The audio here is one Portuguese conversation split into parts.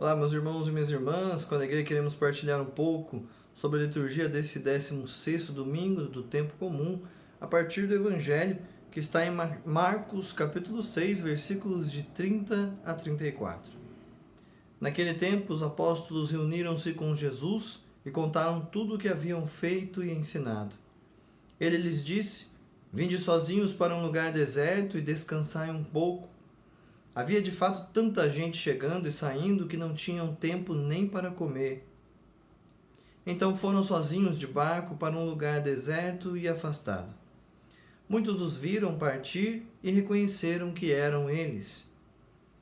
Olá, meus irmãos e minhas irmãs, com alegria queremos partilhar um pouco sobre a liturgia desse 16º domingo do tempo comum, a partir do Evangelho que está em Marcos capítulo 6, versículos de 30 a 34. Naquele tempo, os apóstolos reuniram-se com Jesus e contaram tudo o que haviam feito e ensinado. Ele lhes disse: Vinde sozinhos para um lugar deserto e descansai um pouco. Havia de fato tanta gente chegando e saindo que não tinham tempo nem para comer. Então foram sozinhos de barco para um lugar deserto e afastado. Muitos os viram partir e reconheceram que eram eles.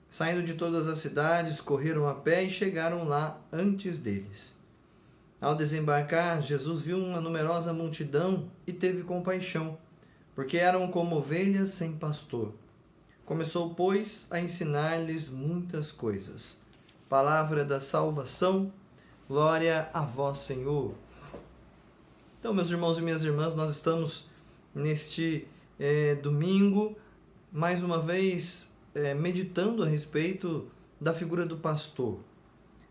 Saindo de todas as cidades, correram a pé e chegaram lá antes deles. Ao desembarcar, Jesus viu uma numerosa multidão e teve compaixão, porque eram como ovelhas sem pastor. Começou, pois, a ensinar-lhes muitas coisas. Palavra da salvação, glória a vós, Senhor. Então, meus irmãos e minhas irmãs, nós estamos neste domingo, mais uma vez, meditando a respeito da figura do pastor.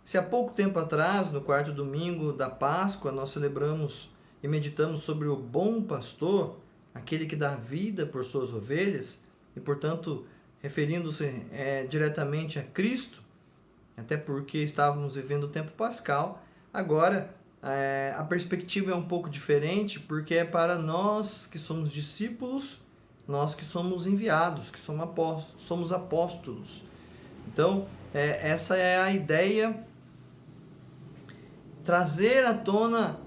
Se há pouco tempo atrás, no quarto domingo da Páscoa, nós celebramos e meditamos sobre o bom pastor, aquele que dá vida por suas ovelhas, e, portanto, referindo-se diretamente a Cristo, até porque estávamos vivendo o tempo pascal. Agora, a perspectiva é um pouco diferente, porque é para nós que somos discípulos, nós que somos enviados, que somos apóstolos. Então, essa é a ideia, trazer à tona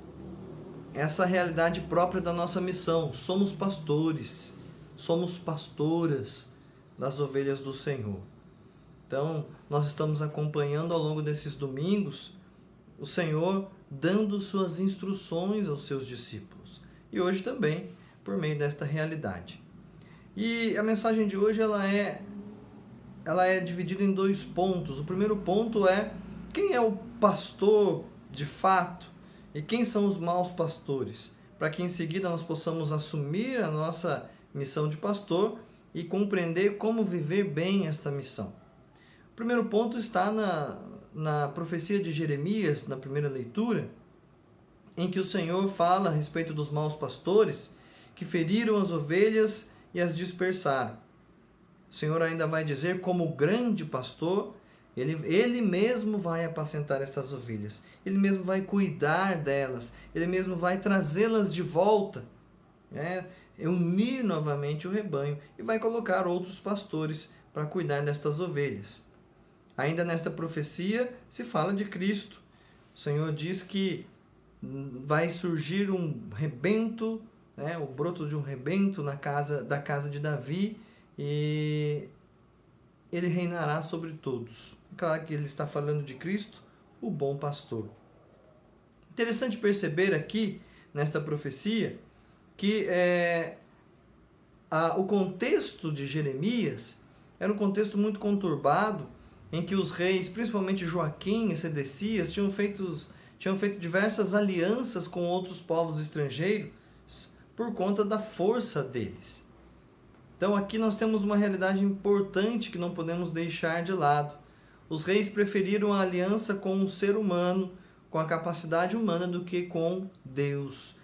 essa realidade própria da nossa missão. Somos pastores, somos pastoras das ovelhas do Senhor. Então, nós estamos acompanhando ao longo desses domingos o Senhor dando suas instruções aos seus discípulos. E hoje também, por meio desta realidade. E a mensagem de hoje ela é dividida em dois pontos. O primeiro ponto é: quem é o pastor de fato e quem são os maus pastores? Para que em seguida nós possamos assumir a nossa missão de pastor e compreender como viver bem esta missão. O primeiro ponto está na profecia de Jeremias, na primeira leitura, em que o Senhor fala a respeito dos maus pastores que feriram as ovelhas e as dispersaram. O Senhor ainda vai dizer, como grande pastor, Ele mesmo vai apacentar estas ovelhas, Ele mesmo vai cuidar delas, Ele mesmo vai trazê-las de volta, unir novamente o rebanho e vai colocar outros pastores para cuidar destas ovelhas. Ainda nesta profecia se fala de Cristo. O Senhor diz que vai surgir um rebento, o broto de um rebento da casa de Davi, e ele reinará sobre todos. Claro que ele está falando de Cristo, o bom pastor. Interessante perceber aqui, nesta profecia, que o contexto de Jeremias era um contexto muito conturbado, em que os reis, principalmente Joaquim e Sedecias, tinham feito diversas alianças com outros povos estrangeiros por conta da força deles. Então aqui nós temos uma realidade importante que não podemos deixar de lado. Os reis preferiram a aliança com um ser humano, com a capacidade humana, do que com Deus.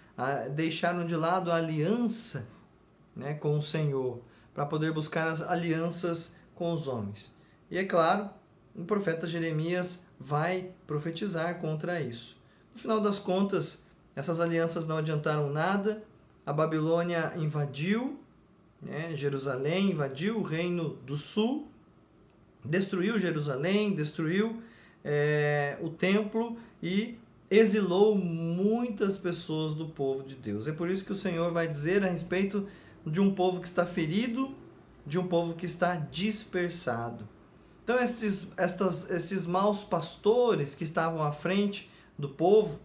Deixaram de lado a aliança, com o Senhor, para poder buscar as alianças com os homens. E é claro, o profeta Jeremias vai profetizar contra isso. No final das contas, essas alianças não adiantaram nada. A Babilônia invadiu Jerusalém, invadiu o reino do sul, destruiu Jerusalém, destruiu o templo e exilou muitas pessoas do povo de Deus. É por isso que o Senhor vai dizer a respeito de um povo que está ferido, de um povo que está dispersado. Então, esses maus pastores que estavam à frente do povo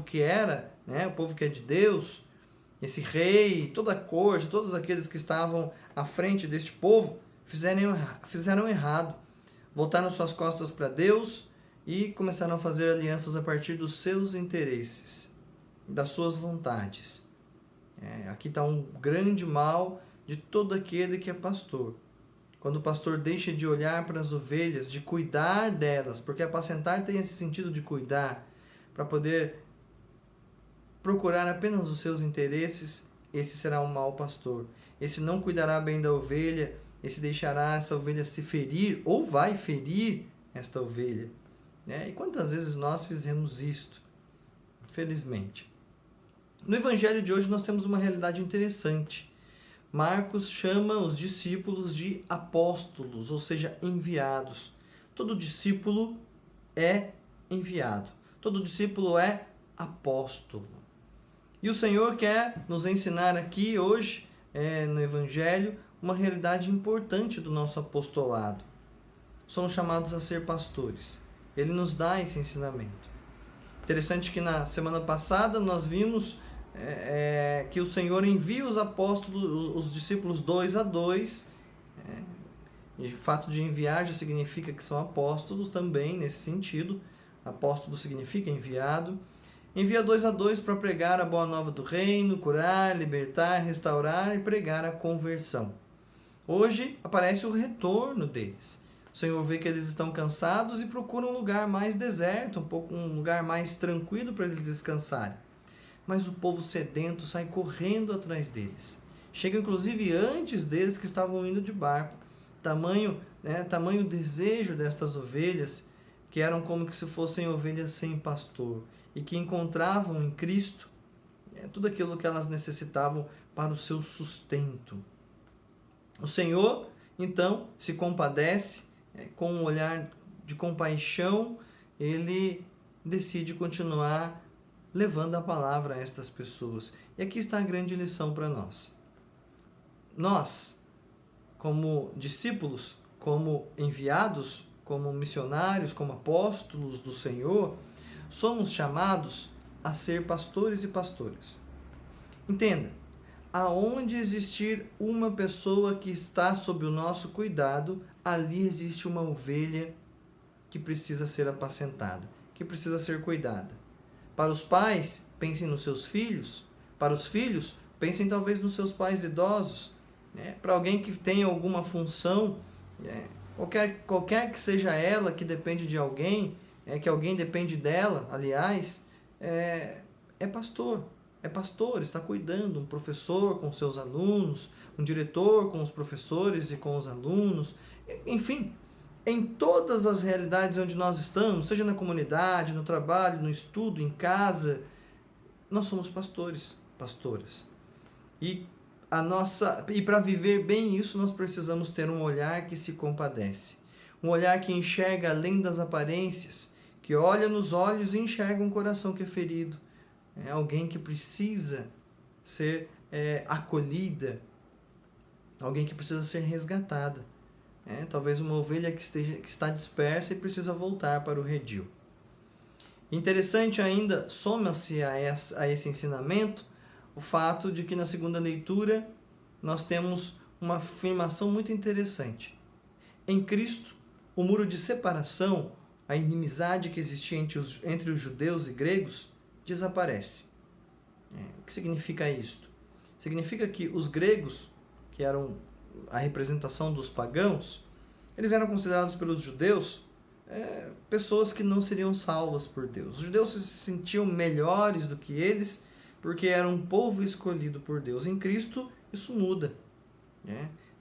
que era, o povo que é de Deus, esse rei, toda a corte, todos aqueles que estavam à frente deste povo, fizeram errado. Voltaram suas costas para Deus e começaram a fazer alianças a partir dos seus interesses, das suas vontades. Aqui está um grande mal de todo aquele que é pastor. quando o pastor deixa de olhar para as ovelhas, de cuidar delas, porque apacentar tem esse sentido de cuidar, para poder procurar apenas os seus interesses, esse será um mau pastor. Esse não cuidará bem da ovelha, esse deixará essa ovelha se ferir, ou vai ferir esta ovelha. E quantas vezes nós fizemos isto? Infelizmente. No evangelho de hoje nós temos uma realidade interessante. Marcos chama os discípulos de apóstolos, ou seja, enviados. Todo discípulo é enviado. Todo discípulo é apóstolo. E o Senhor quer nos ensinar aqui hoje, no evangelho, uma realidade importante do nosso apostolado. Somos chamados a ser pastores. Ele nos dá esse ensinamento. Interessante que na semana passada nós vimos que o Senhor envia os apóstolos, os discípulos 2 a 2. E o fato de enviar já significa que são apóstolos também, nesse sentido. Apóstolo significa enviado. Envia 2 a 2 para pregar a boa nova do reino, curar, libertar, restaurar e pregar a conversão. Hoje aparece o retorno deles. O Senhor vê que eles estão cansados e procura um lugar mais deserto, um lugar mais tranquilo para eles descansarem. Mas o povo sedento sai correndo atrás deles. Chega inclusive antes deles que estavam indo de barco. Tamanho desejo destas ovelhas, que eram como se fossem ovelhas sem pastor, e que encontravam em Cristo tudo aquilo que elas necessitavam para o seu sustento. O Senhor, então, se compadece, com um olhar de compaixão, ele decide continuar levando a palavra a estas pessoas. E aqui está a grande lição para nós. Nós, como discípulos, como enviados, como missionários, como apóstolos do Senhor, somos chamados a ser pastores e pastoras. Entenda, aonde existir uma pessoa que está sob o nosso cuidado, ali existe uma ovelha que precisa ser apacentada, que precisa ser cuidada. Para os pais, pensem nos seus filhos. Para os filhos, pensem talvez nos seus pais idosos. Para alguém que tem alguma função, qualquer que seja ela, que depende de alguém, que alguém depende dela, aliás, é pastor. É pastor, está cuidando, um professor com seus alunos, um diretor com os professores e com os alunos, enfim, em todas as realidades onde nós estamos, seja na comunidade, no trabalho, no estudo, em casa, nós somos pastores, pastoras. E para viver bem isso, nós precisamos ter um olhar que se compadece, um olhar que enxerga além das aparências, que olha nos olhos e enxerga um coração que é ferido. É alguém que precisa ser acolhida, alguém que precisa ser resgatada. Talvez uma ovelha que está dispersa e precisa voltar para o redil. Interessante ainda, soma-se a esse ensinamento, o fato de que na segunda leitura nós temos uma afirmação muito interessante. Em Cristo, o muro de separação, a inimizade que existia entre os judeus e gregos, desaparece. O que significa isto? Significa que os gregos, que eram a representação dos pagãos, eles eram considerados pelos judeus pessoas que não seriam salvas por Deus. Os judeus se sentiam melhores do que eles porque eram um povo escolhido por Deus. Em Cristo, isso muda.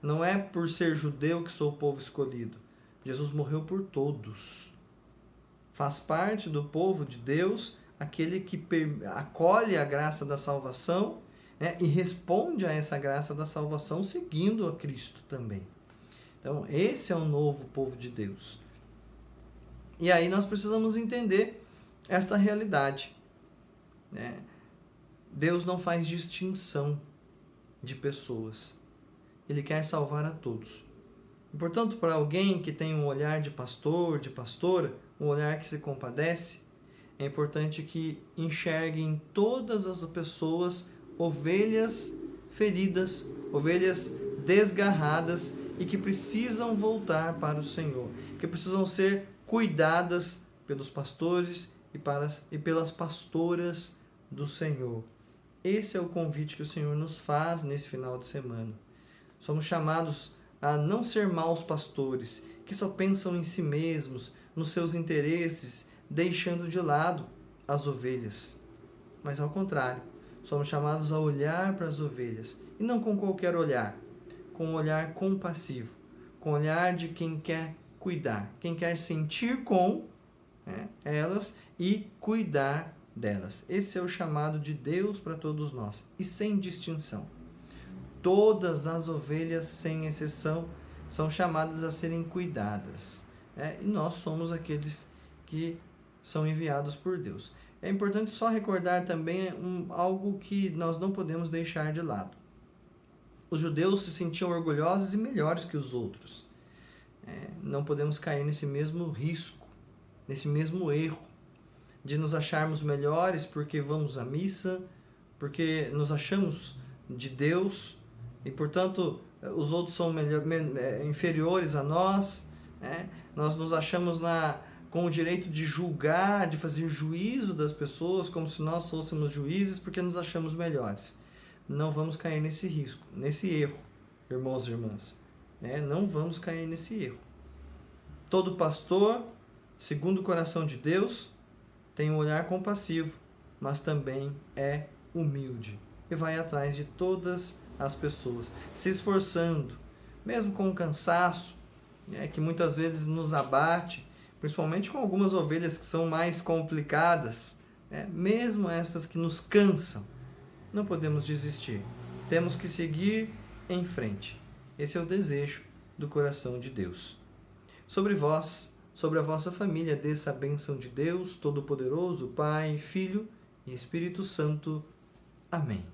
Não é por ser judeu que sou o povo escolhido. Jesus morreu por todos. Faz parte do povo de Deus aquele que acolhe a graça da salvação, e responde a essa graça da salvação seguindo a Cristo também. Então, esse é o novo povo de Deus. E aí nós precisamos entender esta realidade. Deus não faz distinção de pessoas. Ele quer salvar a todos. E, portanto, para alguém que tem um olhar de pastor, de pastora, um olhar que se compadece, é importante que enxergue em todas as pessoas ovelhas feridas, ovelhas desgarradas e que precisam voltar para o Senhor, que precisam ser cuidadas pelos pastores e pelas pastoras do Senhor. Esse é o convite que o Senhor nos faz nesse final de semana. Somos chamados a não ser maus pastores, que só pensam em si mesmos, nos seus interesses, deixando de lado as ovelhas. Mas ao contrário, somos chamados a olhar para as ovelhas, e não com qualquer olhar, com um olhar compassivo, com o olhar de quem quer cuidar, quem quer sentir com elas e cuidar delas. Esse é o chamado de Deus para todos nós, e sem distinção. Todas as ovelhas, sem exceção, são chamadas a serem cuidadas. E nós somos aqueles que são enviados por Deus. É importante só recordar também algo que nós não podemos deixar de lado. Os judeus se sentiam orgulhosos e melhores que os outros. Não podemos cair nesse mesmo risco, nesse mesmo erro, de nos acharmos melhores porque vamos à missa, porque nos achamos de Deus e, portanto, os outros são inferiores a nós. Nós nos achamos com o direito de julgar, de fazer juízo das pessoas, como se nós fôssemos juízes, porque nos achamos melhores. Não vamos cair nesse risco, nesse erro, irmãos e irmãs. Não vamos cair nesse erro. Todo pastor, segundo o coração de Deus, tem um olhar compassivo, mas também é humilde e vai atrás de todas as pessoas, se esforçando, mesmo com o cansaço, que muitas vezes nos abate, principalmente com algumas ovelhas que são mais complicadas, mesmo estas que nos cansam, não podemos desistir. Temos que seguir em frente. Esse é o desejo do coração de Deus. Sobre vós, sobre a vossa família, desça a bênção de Deus Todo-Poderoso, Pai, Filho e Espírito Santo. Amém.